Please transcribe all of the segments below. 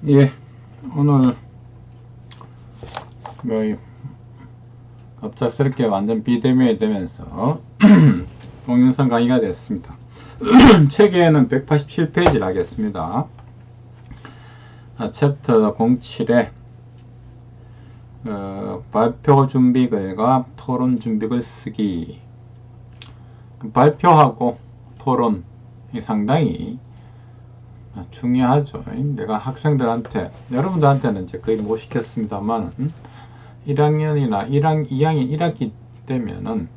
예, 오늘 뭐 갑작스럽게 완전 비대면이 되면서 동영상 강의가 됐습니다. 책에는 187페이지를 하겠습니다. 챕터 07에 발표 준비글과 토론 준비글 쓰기. 발표하고 토론이 상당히 중요하죠. 내가 학생들한테, 여러분들한테는 이제 거의 못 시켰습니다만 1학년이나 2학년 1학기 때면은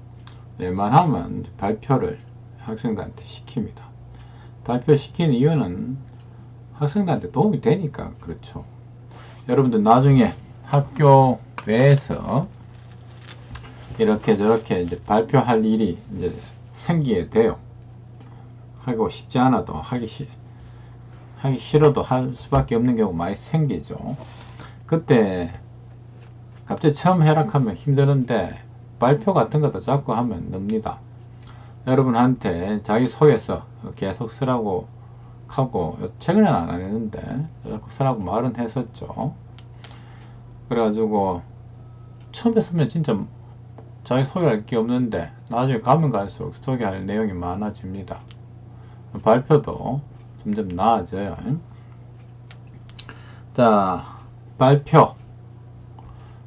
웬만하면 발표를 학생들한테 시킵니다. 발표시키는 이유는 학생들한테 도움이 되니까 그렇죠. 여러분들 나중에 학교 내에서 이렇게 저렇게 이제 발표할 일이 이제 생기게 돼요. 하고 싶지 않아도 하기 싫어도 할 수밖에 없는 경우 많이 생기죠. 그때 갑자기 처음 해락하면 힘드는데 발표 같은 것도 자꾸 하면 늡니다. 여러분한테 자기소개서 계속 쓰라고 하고, 최근에는 안 했는데 자꾸 쓰라고 말은 했었죠. 그래가지고 처음에 쓰면 진짜 자기 소개할 게 없는데 나중에 가면 갈수록 소개할 내용이 많아집니다. 발표도 점점 나아져요. 자,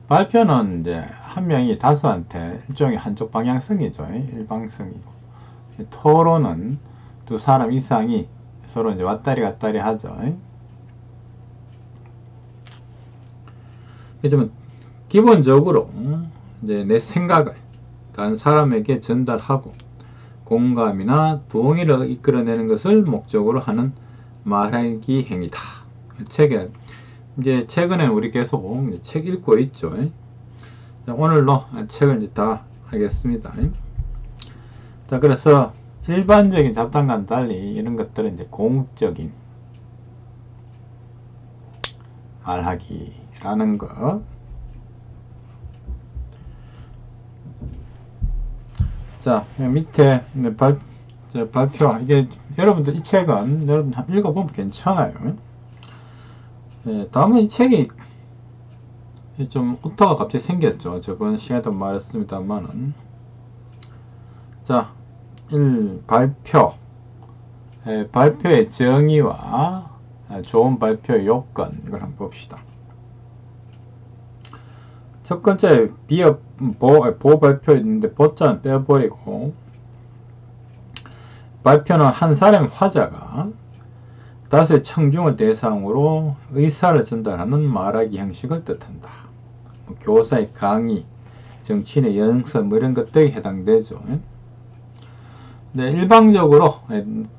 발표는 이제 한 명이 다수한테 일종의 한쪽 방향성이죠. 일방성이고. 토론은 두 사람 이상이 서로 이제 왔다리 갔다리 하죠. 그렇지만 기본적으로 이제 내 생각을 다른 사람에게 전달하고 공감이나 동의를 이끌어내는 것을 목적으로 하는 말하기 행위다. 책에 이제 최근에 우리 계속 책 읽고 있죠. 자, 오늘로 책을 이제 다 하겠습니다. 자, 그래서 일반적인 잡담과는 달리 이런 것들은 이제 공적인 말하기라는 것. 자, 밑에 발표, 이게 여러분들 이 책은 여러분 읽어보면 괜찮아요. 다음은 이 책이 좀 오타가 갑자기 생겼죠. 저번 시간에도 말했습니다만은. 자, 1. 발표의 정의와 좋은 발표의 요건, 이걸 한번 봅시다. 첫 번째, 보발표 있는데 보자는 빼버리고, 발표는 한 사람의 화자가 다수의 청중을 대상으로 의사를 전달하는 말하기 형식을 뜻한다. 교사의 강의, 정치인의 연설, 이런 것들이 해당되죠. 네, 일방적으로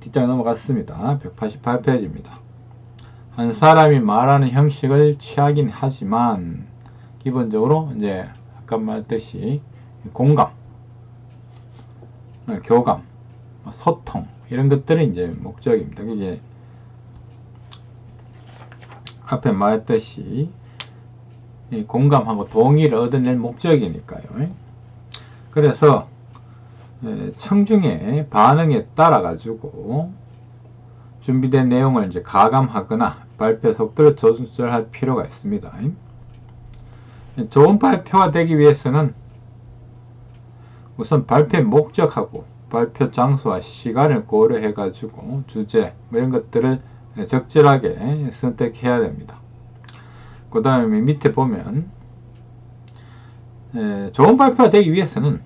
뒷장에 넘어갔습니다. 188페이지입니다. 한 사람이 말하는 형식을 취하긴 하지만 기본적으로 이제 아까 말했듯이 공감, 교감, 소통 이런 것들이 이제 목적입니다. 이게 앞에 말했듯이 공감하고 동의를 얻어낼 목적이니까요. 그래서 청중의 반응에 따라 가지고 준비된 내용을 이제 가감하거나 발표 속도를 조절할 필요가 있습니다. 좋은 발표가 되기 위해서는 우선 발표의 목적하고 발표 장소와 시간을 고려해 가지고 주제 이런 것들을 적절하게 선택해야 됩니다. 그 다음에 밑에 보면 좋은 발표가 되기 위해서는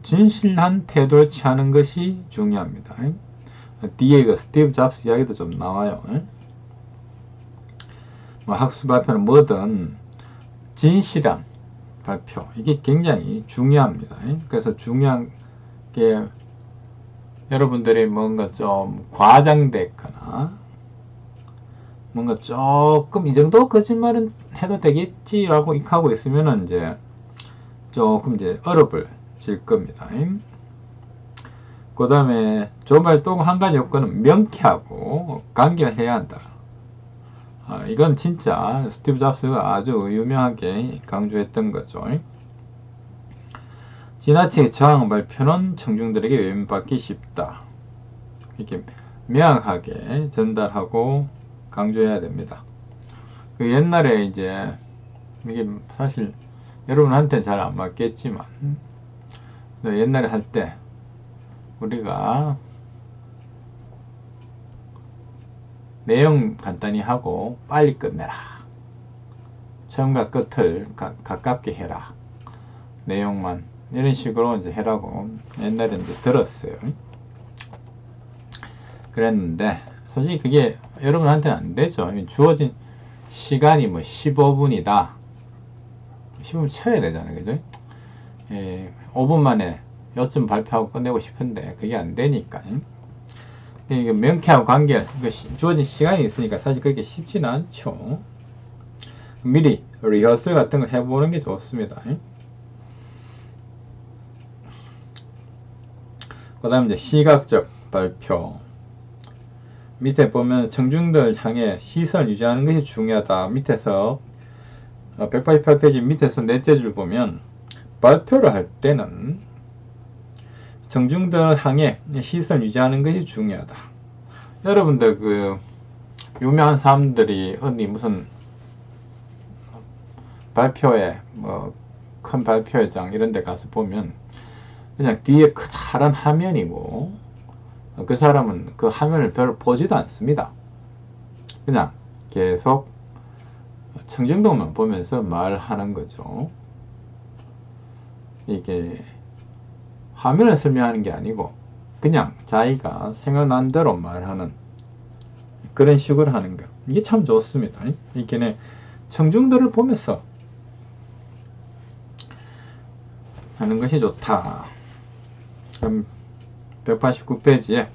진실한 태도를 취하는 것이 중요합니다. 뒤에 스티브 잡스 이야기도 좀 나와요. 학술 발표는 뭐든 진실한 발표, 이게 굉장히 중요합니다. 그래서 중요한 게 여러분들이 뭔가 좀 과장됐거나 뭔가 조금 이 정도 거짓말은 해도 되겠지라고 하고 있으면은 이제 조금 이제 어렵을 질 겁니다. 그 다음에 좋은 말 또 한 가지 요건은 명쾌하고 간결해야 한다. 이건 진짜 스티브 잡스가 아주 유명하게 강조했던 거죠. 지나치게 저항 발표는 청중들에게 외면받기 쉽다. 이렇게 명확하게 전달하고 강조해야 됩니다. 그 옛날에 이제 이게 사실 여러분한테는 잘 안 맞겠지만 옛날에 할 때 우리가 내용 간단히 하고 빨리 끝내라. 처음과 끝을 가깝게 해라. 내용만 이런 식으로 이제 해라고 옛날에 이제 들었어요. 그랬는데 솔직히 그게 여러분한테는 안 되죠. 주어진 시간이 뭐 15분이다. 15분 쳐야 되잖아요. 그죠? 5분 만에 요점 발표하고 끝내고 싶은데 그게 안 되니까. 이게 명쾌하고 관계, 주어진 시간이 있으니까 사실 그렇게 쉽지는 않죠. 미리 리허설 같은 거 해보는 게 좋습니다. 그 다음 이제 시각적 발표. 밑에 보면 청중들 향해 시선을 유지하는 것이 중요하다. 밑에서 188페이지 밑에서 넷째 줄 보면 발표를 할 때는 청중들 향해 시선을 유지하는 것이 중요하다. 여러분들 그 유명한 사람들이 어디 무슨 발표회 뭐 큰 발표회장 이런 데 가서 보면 그냥 뒤에 커다란 화면이고 그 사람은 그 화면을 별로 보지도 않습니다. 그냥 계속 청중들만 보면서 말하는 거죠. 이게 화면을 설명하는 게 아니고 그냥 자기가 생각난 대로 말하는 그런 식으로 하는 거. 이게 참 좋습니다. 이게 청중들을 보면서 하는 것이 좋다. 그럼 189페이지에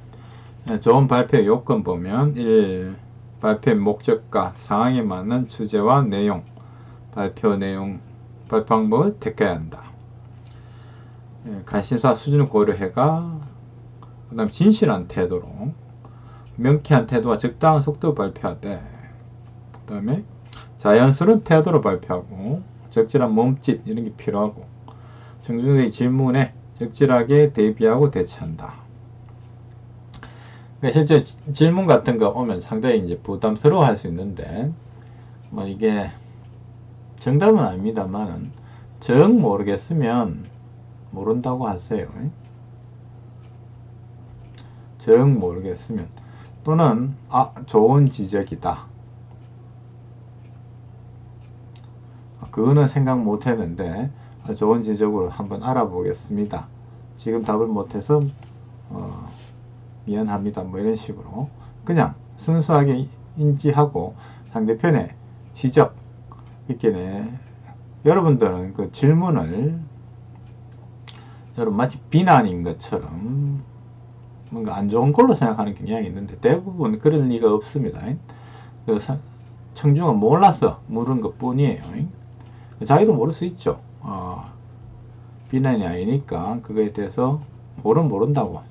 좋은 발표 요건 보면 1. 발표의 목적과 상황에 맞는 주제와 내용, 발표 방법을 택해야 한다. 관심사 수준을 고려해가 그 다음 진실한 태도로 명쾌한 태도와 적당한 속도로 발표하되 그 다음에 자연스러운 태도로 발표하고 적절한 몸짓 이런 게 필요하고 청중들의 질문에 적절하게 대비하고 대처한다. 그러니까 실제 질문 같은 거 오면 상당히 이제 부담스러워 할 수 있는데 뭐 이게 정답은 아닙니다만은 정 모르겠으면 모른다고 하세요. 정 모르겠으면 또는 좋은 지적이다. 그거는 생각 못 했는데 좋은 지적으로 한번 알아보겠습니다. 지금 답을 못해서 미안합니다. 뭐 이런 식으로 그냥 순수하게 인지하고 상대편의 지적 있겠네. 여러분들은 그 질문을 여러분 마치 비난인 것처럼 뭔가 안 좋은 걸로 생각하는 경향이 있는데 대부분 그런 리가 없습니다. 그 청중은 몰라서 물은 것 뿐이에요. 자기도 모를 수 있죠. 비난이 아니니까 그거에 대해서 모른다고.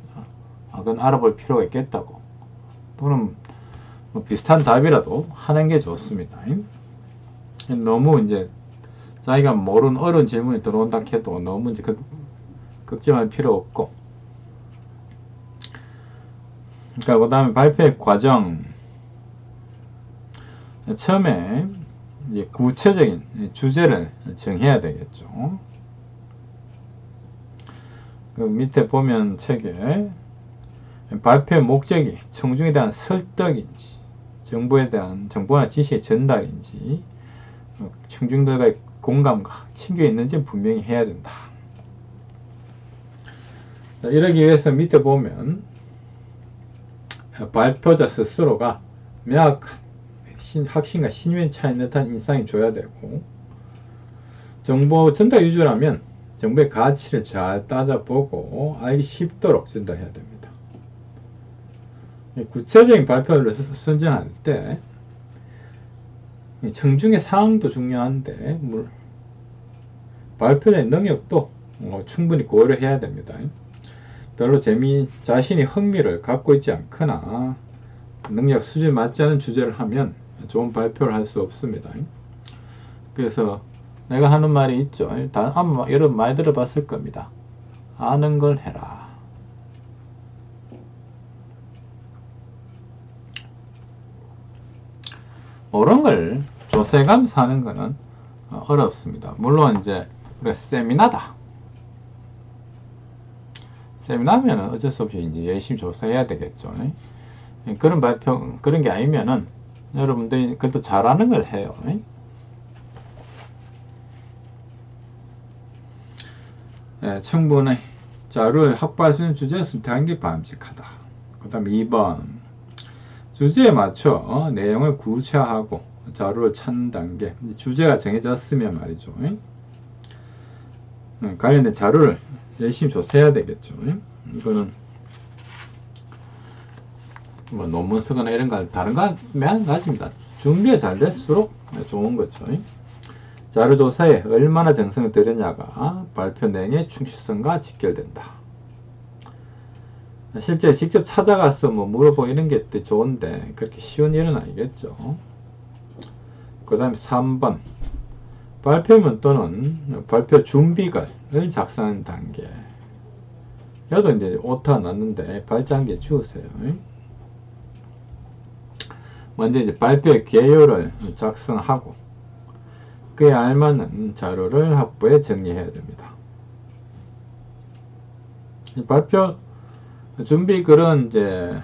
그건 알아볼 필요가 있겠다고. 또는 뭐 비슷한 답이라도 하는 게 좋습니다. 너무 이제 자기가 모르는 어려운 질문이 들어온다 해도 너무 이제 걱정할 필요 없고. 그러니까 그 다음에 발표의 과정. 처음에 이제 구체적인 주제를 정해야 되겠죠. 그 밑에 보면 책에 발표의 목적이 청중에 대한 설득인지 정보나 지식의 전달인지 청중들과의 공감과 친교가 있는지 분명히 해야 된다. 이러기 위해서 밑에 보면 발표자 스스로가 명확한 확신과 신뢰차이 듯한 인상이 줘야 되고 정보 전달 위주라면 정보의 가치를 잘 따져보고 알기 쉽도록 전달해야 됩니다. 구체적인 발표를 선정할 때 청중의 상황도 중요한데 발표자의 능력도 충분히 고려해야 됩니다. 별로 자신이 흥미를 갖고 있지 않거나 능력 수준에 맞지 않은 주제를 하면 좋은 발표를 할 수 없습니다. 그래서 내가 하는 말이 있죠. 아마 여러분 많이 들어봤을 겁니다. 아는 걸 해라. 모르는 걸 조세감 사는 거는 어렵습니다. 물론 이제 우리가 세미나면 어쩔 수 없이 이제 열심히 조사해야 되겠죠. 그런 발표, 그런 게 아니면은 여러분들이 그것도 잘하는 걸 해요. 충분히 자료를 확보할 수 있는 주제를 선택하는 게 바람직하다. 그 다음 2번 주제에 맞춰 내용을 구체화하고 자료를 찾는 단계. 주제가 정해졌으면 말이죠. 관련된 자료를 열심히 조사해야 되겠죠. 이거는 뭐 논문 쓰거나 이런 거 다른 거 마찬가지입니다. 준비가 잘 될수록 좋은 거죠. 자료 조사에 얼마나 정성을 들였냐가 발표 내용의 충실성과 직결된다. 실제 직접 찾아가서 뭐 물어보고 이런 게 좋은데 그렇게 쉬운 일은 아니겠죠. 그 다음에 3번 발표문 또는 발표 준비글을 작성하는 단계. 여도 이제 오타 났는데 발장기에 주우세요. 먼저 이제 발표의 개요를 작성하고 그에 알맞는 자료를 확보해 정리해야 됩니다. 발표 준비글은 이제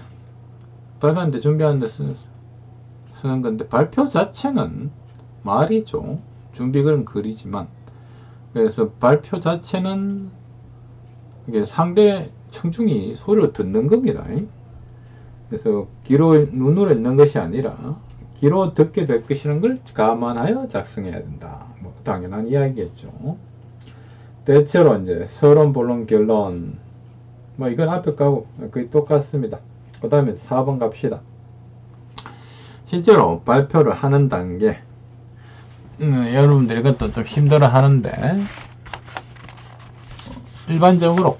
발표하는데 준비하는데 쓰는 건데 발표 자체는 말이죠. 준비글은 글이지만 그래서 발표 자체는 이게 상대 청중이 소리로 듣는 겁니다. 그래서 귀로 눈으로 읽는 것이 아니라 귀로 듣게 될 것이라는 걸 감안하여 작성해야 된다. 뭐 당연한 이야기겠죠. 대체로 이제 서론, 본론, 결론 뭐 이건 앞에 가고 거의 똑같습니다. 그 다음에 4번 갑시다. 실제로 발표를 하는 단계 여러분들이 이것도 좀 힘들어 하는데 일반적으로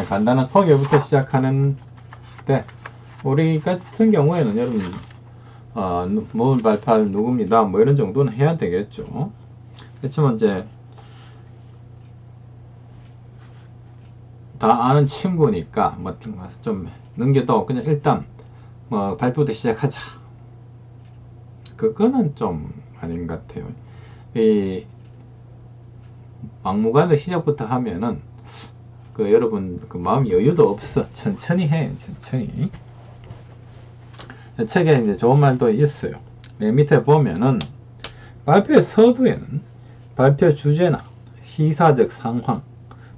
간단한 소개부터 시작하는데 우리 같은 경우에는 여러분 뭘 발표할 누구입니다 뭐 이런 정도는 해야 되겠죠. 그렇지만 이제 다 아는 친구니까 뭐 좀 넘겨도 그냥 일단 뭐 발표부터 시작하자. 그거는 좀 아닌 것 같아요. 이 막무가내 시작부터 하면은 그 여러분 그 마음 여유도 없어. 천천히 해. 천천히. 책에 이제 좋은 말도 있어요. 맨 밑에 보면은 발표의 서두에는 발표 주제나 시사적 상황,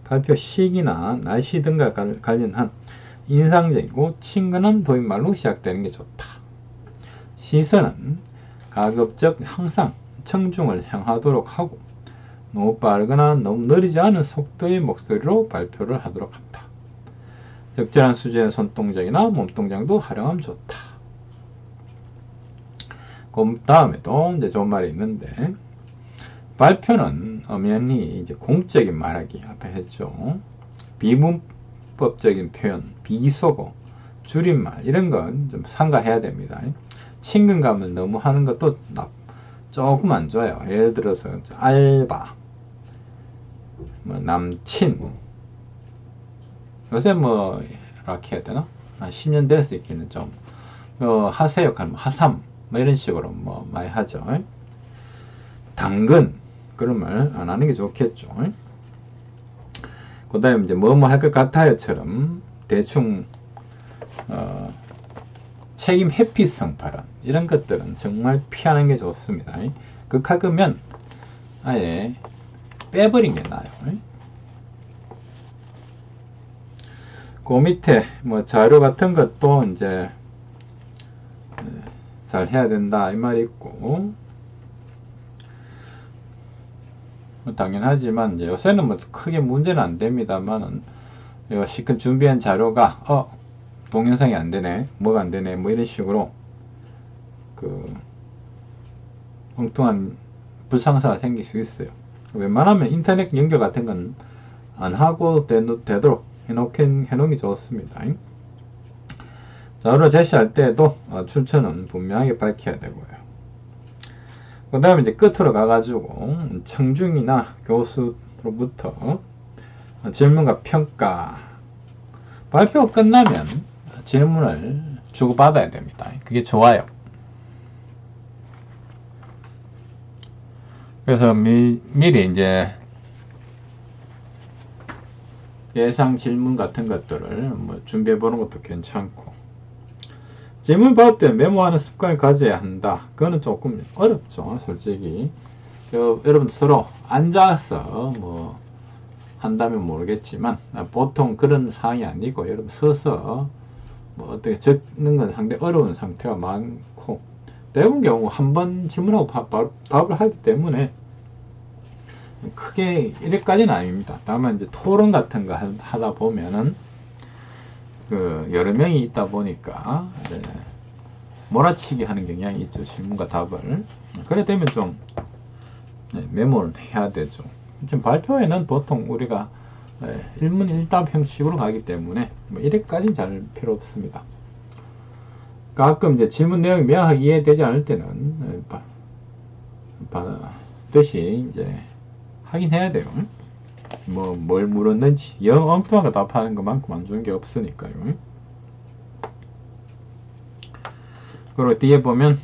발표 시기나 날씨 등과 관련한 인상적이고 친근한 도입말로 시작되는 게 좋다. 시선은 가급적 항상 청중을 향하도록 하고 너무 빠르거나 너무 느리지 않은 속도의 목소리로 발표를 하도록 한다. 적절한 수준의 손동작이나 몸동작도 활용하면 좋다. 그 다음에도 이제 좋은 말이 있는데 발표는 엄연히 이제 공적인 말하기 앞에 했죠. 비문법적인 표현, 비속어, 줄임말 이런 건 좀 삼가해야 됩니다. 친근감을 너무 하는 것도 조금 안 좋아요. 예를 들어서 알바, 뭐 남친, 요새 뭐 이렇게 해야 되나? 10년 됐을 있기는 좀 하세 역할, 하삼 뭐 이런 식으로 뭐 많이 하죠. 당근 그런 말 안 하는 게 좋겠죠. 그 다음에 이제 뭐뭐 할 것 같아요처럼 대충 책임 회피성 발언 이런 것들은 정말 피하는 게 좋습니다. 극할 거면 아예 빼버린 게 나아요. 그 밑에 뭐 자료 같은 것도 이제 잘 해야 된다 이 말이 있고 당연하지만 이제 요새는 뭐 크게 문제는 안 됩니다만은 시큰 준비한 자료가 동영상이 안 되네, 뭐가 안 되네, 뭐 이런 식으로 그 엉뚱한 불상사가 생길 수 있어요. 웬만하면 인터넷 연결 같은 건 안 하고 되도록 해놓은 게 좋습니다. 자료를 제시할 때에도 출처는 분명하게 밝혀야 되고요. 그 다음에 이제 끝으로 가가지고 청중이나 교수로부터 질문과 평가 발표가 끝나면 질문을 주고받아야 됩니다. 그게 좋아요. 그래서 미리 이제 예상 질문 같은 것들을 뭐 준비해 보는 것도 괜찮고, 질문 받을 때 메모하는 습관을 가져야 한다. 그거는 조금 어렵죠, 솔직히. 여러분 서로 앉아서 뭐 한다면 모르겠지만 보통 그런 상황이 아니고, 여러분 서서 뭐 어떻게 적는 건 상당히 어려운 상태가 많고, 대부분 경우 한 번 질문하고 바로 답을 하기 때문에 크게 이래까지는 아닙니다. 다만 이제 토론 같은 거 하다 보면은 그 여러 명이 있다 보니까 이제 몰아치기 하는 경향이 있죠, 질문과 답을. 그래 되면 좀 메모를 해야 되죠. 지금 발표에는 보통 우리가 일문 일답 형식으로 가기 때문에 뭐 이래까지는 잘 필요 없습니다. 가끔 이제 질문 내용이 명확하게 이해되지 않을 때는 반드시 이제 확인해야 돼요. 뭐 뭘 물었는지. 영 엉뚱하게 답하는 것만큼 안 좋은 게 없으니까요. 그리고 뒤에 보면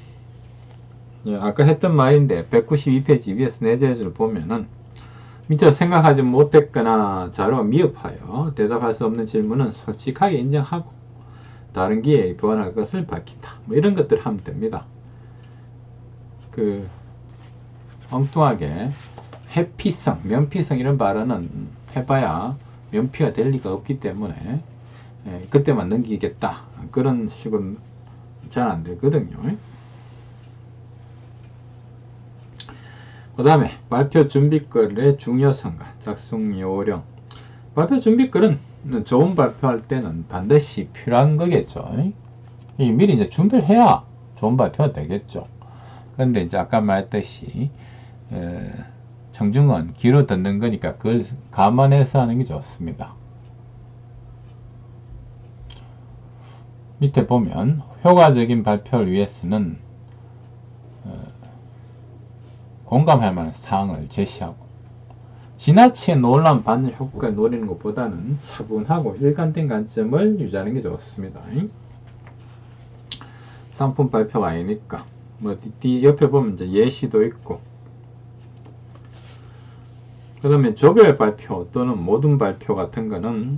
아까 했던 말인데 192페이지 위에서 내재를 보면은 미처 생각하지 못했거나 자료가 미흡하여 대답할 수 없는 질문은 솔직하게 인정하고 다른 기회에 보완할 것을 밝힌다. 뭐 이런 것들 하면 됩니다. 그 엉뚱하게 회피성, 면피성 이런 발언은 해봐야 면피가 될 리가 없기 때문에 그때만 넘기겠다. 그런 식으로 잘 안 되거든요. 그 다음에 발표 준비글의 중요성과 작성 요령. 발표 준비글은 좋은 발표할 때는 반드시 필요한 거겠죠. 미리 이제 준비를 해야 좋은 발표가 되겠죠. 그런데 이제 아까 말했듯이 청중은 귀로 듣는 거니까 그걸 감안해서 하는 게 좋습니다. 밑에 보면 효과적인 발표를 위해서는 공감할 만한 사항을 제시하고 지나치게 놀라운 반응 효과를 노리는 것보다는 차분하고 일관된 관점을 유지하는 게 좋습니다. 상품 발표가 아니니까. 뭐 뒤 옆에 보면 이제 예시도 있고, 그 다음에 조별 발표 또는 모든 발표 같은 거는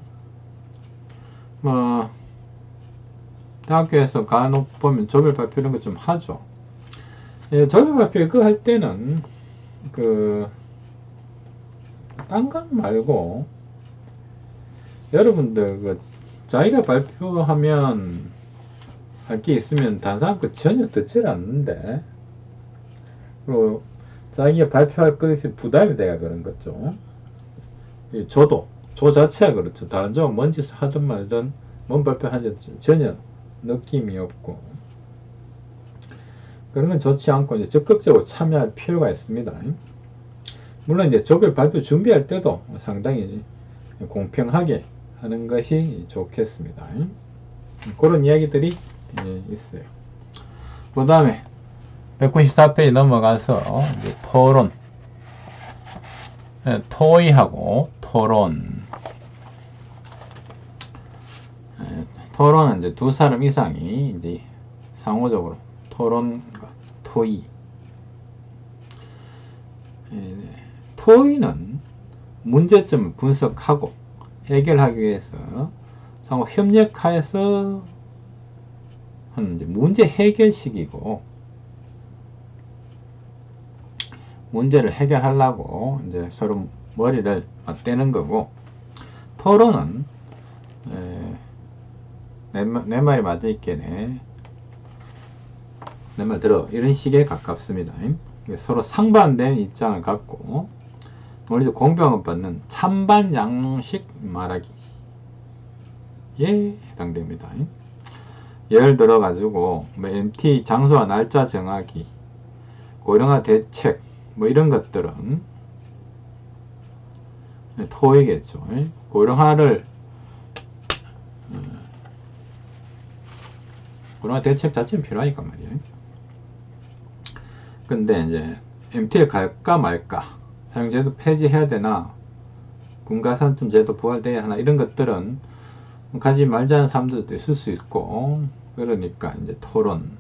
뭐 대학교에서 간혹 보면 조별 발표 이런 거 좀 하죠. 조별 발표 그거 할 때는 딴 건 말고 여러분들 자기가 발표하면 할 게 있으면 다른 사람 거 전혀 듣질 않는데, 그리고 자기가 발표할 것이 부담이 돼야 그런 거죠. 조 자체가 그렇죠. 다른 조가 뭔 짓을 하든 말든 뭔 발표하든 전혀 느낌이 없고, 그런 건 좋지 않고 이제 적극적으로 참여할 필요가 있습니다. 물론 이제 조별 발표 준비할 때도 상당히 공평하게 하는 것이 좋겠습니다. 그런 이야기들이 있어요. 그 다음에 194페이지 넘어가서 이제 토론, 토의하고 토론. 토론은 이제 두 사람 이상이 이제 상호적으로 토론과 토의. 토의는 문제점을 분석하고 해결하기 위해서 상호 협력하여서 하는 이제 문제 해결식이고, 문제를 해결하려고 이제 서로 머리를 맞대는 거고, 토론은 내 말이 맞으니까 내 말 들어, 이런 식에 가깝습니다. 서로 상반된 입장을 갖고 논리적 공평을 받는 찬반 양식 말하기에 해당됩니다. 예를 들어 가지고 뭐 MT 장소와 날짜 정하기, 고령화 대책 뭐 이런 것들은 토의겠죠. 고령화 대책 자체는 필요하니까 말이에요. 근데 이제 MT를 갈까 말까, 사용제도 폐지해야 되나, 군가산점 제도 부활돼야 하나, 이런 것들은 가지 말자는 사람들도 있을 수 있고, 그러니까 이제 토론.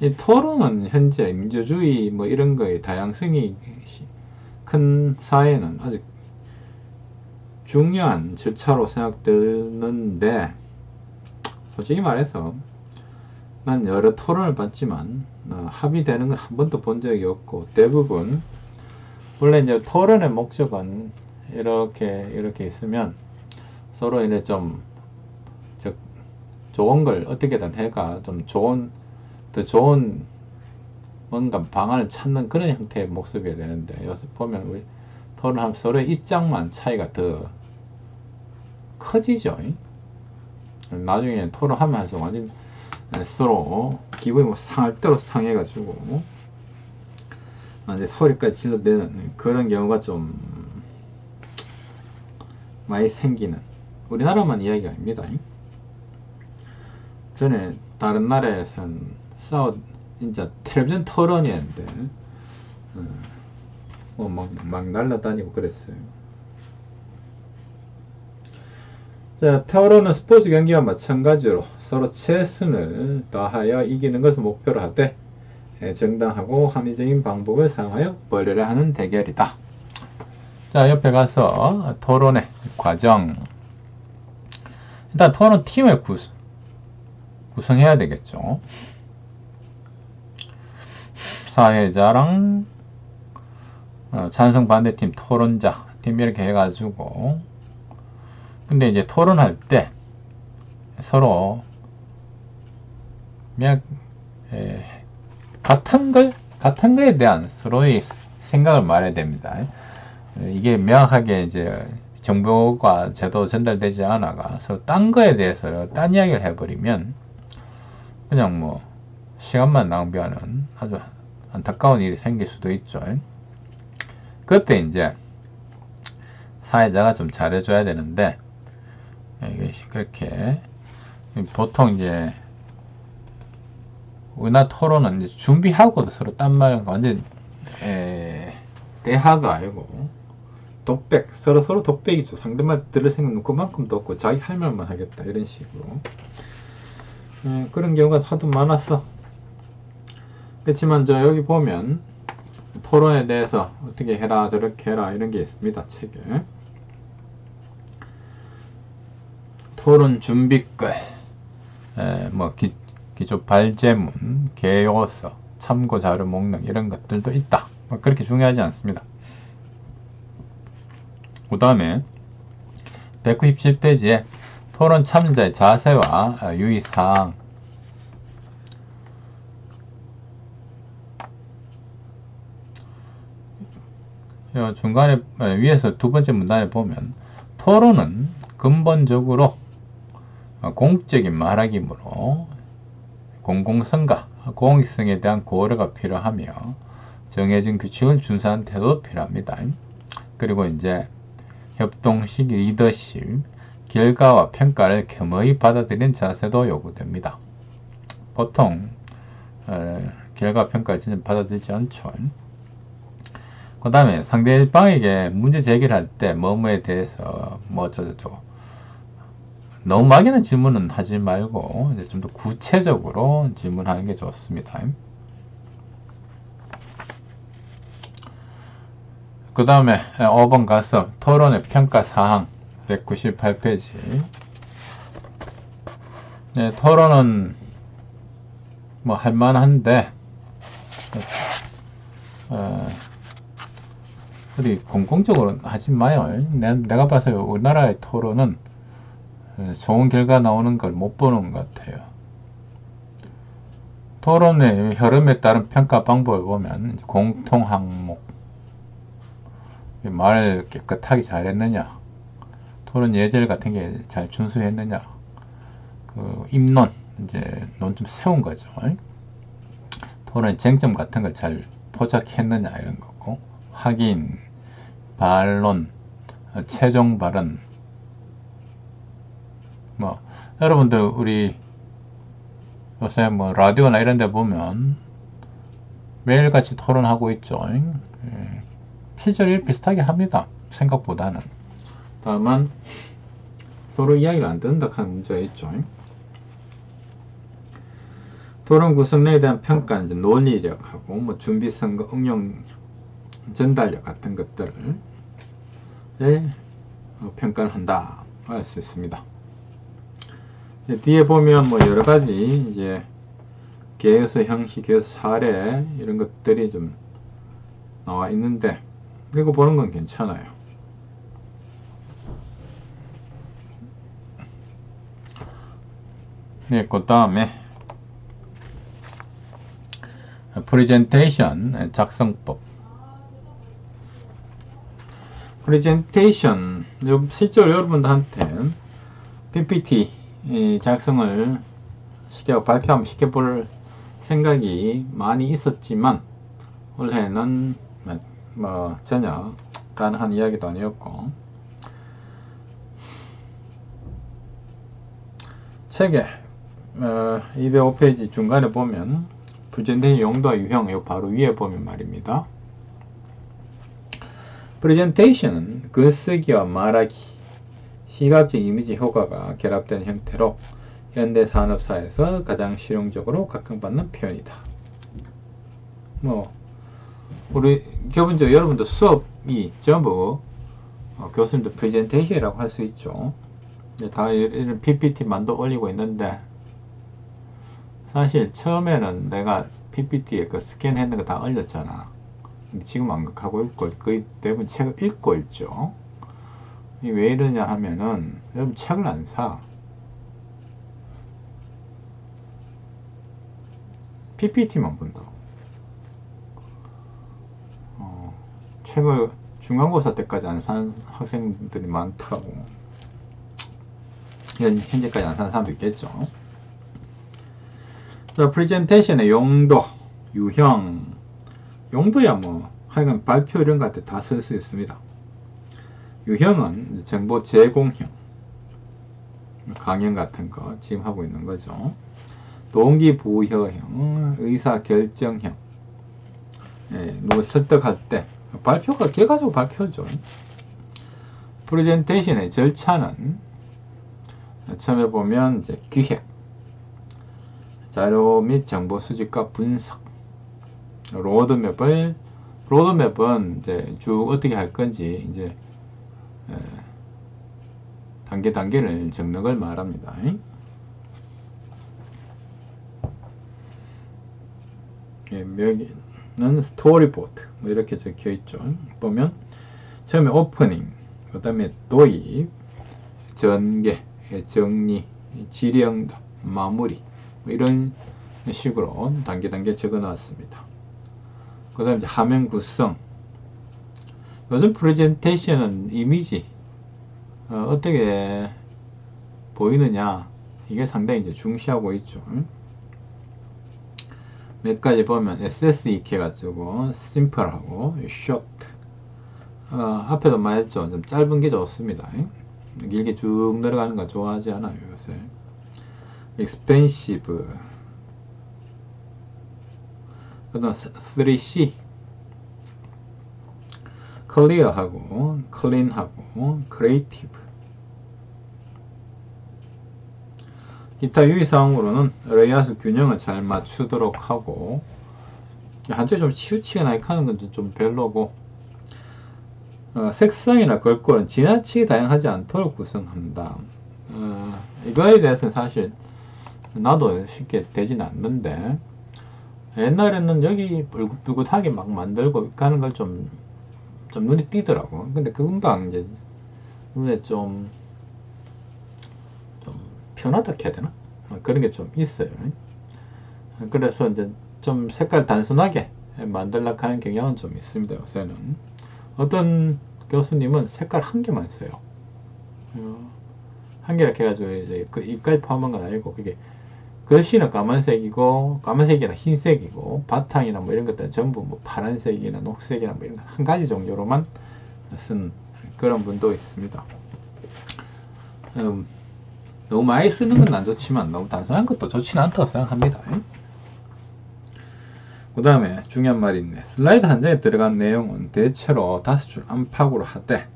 이 토론은 현재 민주주의 뭐 이런 거의 다양성이 큰 사회는 아주 중요한 절차로 생각되는데, 솔직히 말해서 난 여러 토론을 봤지만 합의되는 건 한 번도 본 적이 없고, 대부분 원래 이제 토론의 목적은 이렇게 있으면 서로 이제 좀 좋은 걸 어떻게든 해가 좀 더 좋은 뭔가 방안을 찾는 그런 형태의 모습이 되는데, 요새 보면 우리 토론하면 서로의 입장만 차이가 더 커지죠. 나중에 토론하면서 완전 서로 기분이 뭐 상할 대로 상해가지고 이제 소리까지 질러대는 그런 경우가 좀 많이 생기는, 우리나라만 이야기가 아닙니다. 전에 다른 나라에서는 진짜 텔레비전 토론이었는데 막 날라다니고 그랬어요. 자, 토론은 스포츠 경기와 마찬가지로 서로 최선을 다하여 이기는 것을 목표로 하되 정당하고 합리적인 방법을 사용하여 벌여야 하는 대결이다. 자, 옆에 가서 토론의 과정. 일단 토론 팀을 구성해야 되겠죠. 사회자랑 찬성 반대팀, 토론자 팀 이렇게 해가지고, 근데 이제 토론할 때 서로 그냥 같은 거에 대한 서로의 생각을 말해야 됩니다. 이게 명확하게 이제 정보가 제대로 전달되지 않아가 서로 딴 거에 대해서 딴 이야기를 해버리면 그냥 뭐 시간만 낭비하는 아주 안타까운 일이 생길 수도 있죠. 그때 이제 사회자가 좀 잘해줘야 되는데, 그렇게 보통 이제 우리나라 토론은 이제 준비하고도 서로 딴 말 완전 대화가 아니고 독백, 서로 독백이죠. 상대말 들을 생각은 그만큼도 없고 자기 할 말만 하겠다 이런 식으로. 그런 경우가 하도 많았어. 그렇지만 저 여기 보면 토론에 대해서 어떻게 해라 저렇게 해라 이런 게 있습니다. 책에. 토론 준비글, 뭐 기초 발제문, 개요서, 참고 자료 목록 이런 것들도 있다. 뭐 그렇게 중요하지 않습니다. 그 다음에 197페이지에 토론 참여자의 자세와 유의사항. 중간에 위에서 두 번째 문단에 보면 토론은 근본적으로 공적인 말하기므로 공공성과 공익성에 대한 고려가 필요하며 정해진 규칙을 준수하는 태도도 필요합니다. 그리고 이제 협동식 리더십, 결과와 평가를 겸허히 받아들이는 자세도 요구됩니다. 보통 결과 평가를 전혀 받아들이지 않죠. 그 다음에 상대방에게 문제 제기를 할 때 뭐뭐에 대해서 뭐 어쩌고저쩌고 너무 막연한 질문은 하지 말고 이제 좀 더 구체적으로 질문하는 게 좋습니다. 그 다음에 5번 가서 토론의 평가사항 198페이지. 네, 토론은 뭐 할만한데 우리 공공적으로 하지 마요. 내가 봐서 우리나라의 토론은 좋은 결과 나오는 걸 못 보는 것 같아요. 토론의 흐름에 따른 평가 방법을 보면 공통 항목, 말을 깨끗하게 잘했느냐, 토론 예절 같은 게 잘 준수했느냐, 그 입론, 이제 논 좀 세운 거죠. 토론 쟁점 같은 걸 잘 포착했느냐 이런 거고, 확인, 반론, 최종 발언. 뭐 여러분들 우리 요새 뭐 라디오나 이런 데 보면 매일같이 토론하고 있죠. 실제로 비슷하게 합니다. 생각보다는. 다만 서로 이야기를 안 듣는다 하는 문제가 있죠. 토론 구성력에 대한 평가는 이제 논리력하고 뭐 준비성과 응용 전달력 같은 것들을 평가를 한다 할 수 있습니다. 뒤에 보면 뭐 여러 가지 이제 계획서 형식, 계획서 사례 이런 것들이 좀 나와 있는데 이거 보는 건 괜찮아요. 네, 그 다음에 프레젠테이션 작성법. 프레젠테이션 실제로 여러분들한테 PPT 작성을 시켜 발표 한번 시켜볼 생각이 많이 있었지만 올해는 뭐 전혀 가능한 이야기도 아니었고, 책에 205페이지 중간에 보면 프레젠테이션 용도와 유형, 요 바로 위에 보면 말입니다. 프레젠테이션은 글쓰기와 말하기, 시각적 이미지 효과가 결합된 형태로 현대 산업사에서 가장 실용적으로 각광받는 표현이다. 뭐 우리 기본적으로 여러분들 수업이 전부 교수님들 프레젠테이션이라고 할 수 있죠. 다 이런 PPT 만들어 올리고 있는데, 사실 처음에는 내가 PPT에 그 스캔했는 거 다 올렸잖아. 근데 지금 안 하고 있고 거의 대부분 책을 읽고 있죠. 왜 이러냐 하면은 여러분 책을 안 사. PPT만 본다고. 책을 중간고사 때까지 안 산 학생들이 많더라고. 현재까지 안 산 사람도 있겠죠. 자, 프레젠테이션의 용도, 유형. 용도야 뭐 하여간 발표 이런 거 할 때 다 쓸 수 있습니다. 유형은 정보 제공형, 강연 같은 거 지금 하고 있는 거죠. 동기부여형, 의사결정형, 누구 설득할 때 발표가 걔가지고 발표죠. 프레젠테이션의 절차는 처음에 보면 이제 기획, 자료 및 정보 수집과 분석, 로드맵은 이제 쭉 어떻게 할 건지 이제 단계를 적는 걸 말합니다. 여기는 스토리보드 뭐 이렇게 적혀 있죠. 보면 처음에 오프닝, 그 다음에 도입, 전개, 정리, 질의응답, 마무리 뭐 이런 식으로 단계 적어 놨습니다. 그 다음에 화면 구성. 요즘 프레젠테이션은 이미지 어떻게 보이느냐, 이게 상당히 이제 중시하고 있죠. 몇 가지 보면 SSEK 해가지고 심플하고 쇼트, 앞에도 말했죠. 좀 짧은 게 좋습니다. 길게 쭉 내려가는 거 좋아하지 않아요 요새. expensive, 그 다음 3C, clear하고 clean하고 creative. 기타 유의사항으로는 레이아웃 균형을 잘 맞추도록 하고, 한쪽에 좀 치우치게 나익하는 건 좀 별로고, 색상이나 걸꼴은 지나치게 다양하지 않도록 구성한다. 이거에 대해서는 사실 나도 쉽게 되진 않는데, 옛날에는 여기 붉긋하게 막 만들고 가는 걸 좀 눈에 띄더라고. 근데 금방 이제 눈에 좀 편하다 해야 되나? 그런 게 좀 있어요. 그래서 이제 좀 색깔 단순하게 만들려고 하는 경향은 좀 있습니다. 요새는 어떤 교수님은 색깔 한 개만 써요. 한 개라 해가지고 이제 그 입까지 포함한 건 아니고, 그게 글씨는 까만색이고, 까만색이나 흰색이고, 바탕이나 뭐 이런 것들은 전부 뭐 파란색이나 녹색이나 뭐 이런 한 가지 종류로만 쓴 그런 분도 있습니다. 너무 많이 쓰는 건 안 좋지만 너무 단순한 것도 좋지는 않다고 생각합니다. 그 다음에 중요한 말이 있네. 슬라이드 한 장에 들어간 내용은 대체로 5줄 안팎으로 하되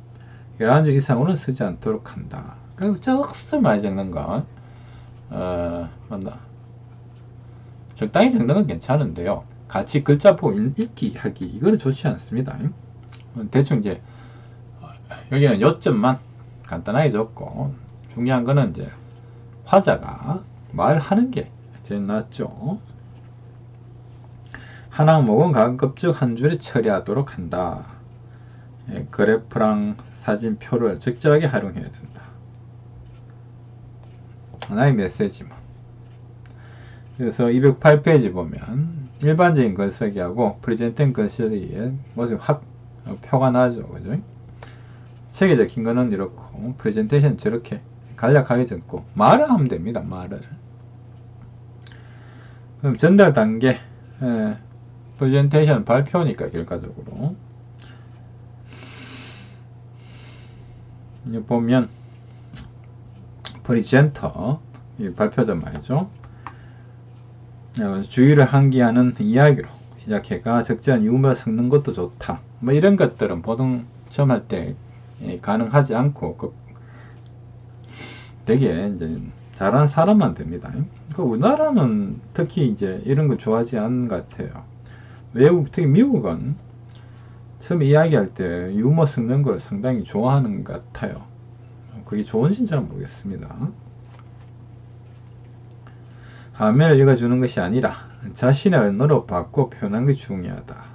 11줄 이상으로는 쓰지 않도록 한다. 그리고 적스 많이 적는 건 맞나? 적당히 적는 건 괜찮은데요. 같이 글자 보고 읽기 하기 이거는 좋지 않습니다. 대충 이제 여기는 요점만 간단하게 적고 중요한 거는 이제 화자가 말하는 게 제일 낫죠. 한 항목은 가급적 한 줄에 처리하도록 한다. 그래프랑 사진표를 적절하게 활용해야 된다. 하나의 메시지만. 그래서 208페이지 보면 일반적인 글쓰기하고 프레젠팅 글쓰기에 모습이 확 표가 나죠. 그죠? 책에 적힌 거는 이렇고 프레젠테이션 저렇게 간략하게 적고 말을 하면 됩니다. 말을. 그럼 전달 단계 프레젠테이션 발표니까 결과적으로 보면 프리젠터 발표자 말이죠. 주의를 환기하는 이야기로 시작해가 적절한 유머를 섞는 것도 좋다. 뭐 이런 것들은 보통 처음 할 때 가능하지 않고 되게 이제 잘하는 사람만 됩니다. 우리나라는 특히 이제 이런 거 좋아하지 않는 것 같아요. 외국, 특히 미국은 처음 이야기할 때 유머 섞는 걸 상당히 좋아하는 것 같아요. 그게 좋은지는 잘 모르겠습니다. 화면을 읽어주는 것이 아니라 자신의 언어로 바꿔 표현하는 게 중요하다.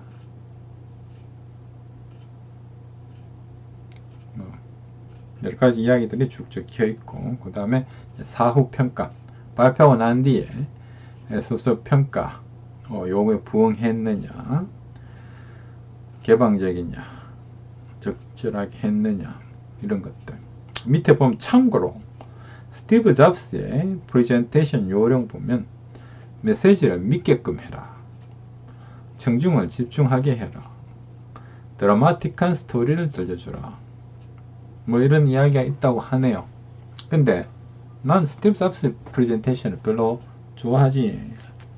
여러가지 이야기들이 쭉 적혀 있고 그 다음에 사후평가 발표하고 난 뒤에 스스로 평가 요거에 부응했느냐 개방적이냐 적절하게 했느냐 이런 것들 밑에 보면 참고로 스티브 잡스의 프레젠테이션 요령 보면 메시지를 믿게끔 해라 청중을 집중하게 해라 드라마틱한 스토리를 들려주라 뭐 이런 이야기가 있다고 하네요. 근데 난 스티브 잡스 프레젠테이션을 별로 좋아하지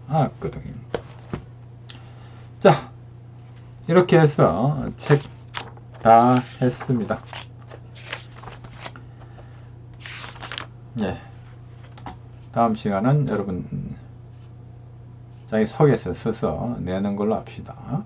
않았거든요. 자 이렇게 해서 책 다 했습니다. 네. 다음 시간은 여러분 자기 소개서 써서 내는 걸로 합시다.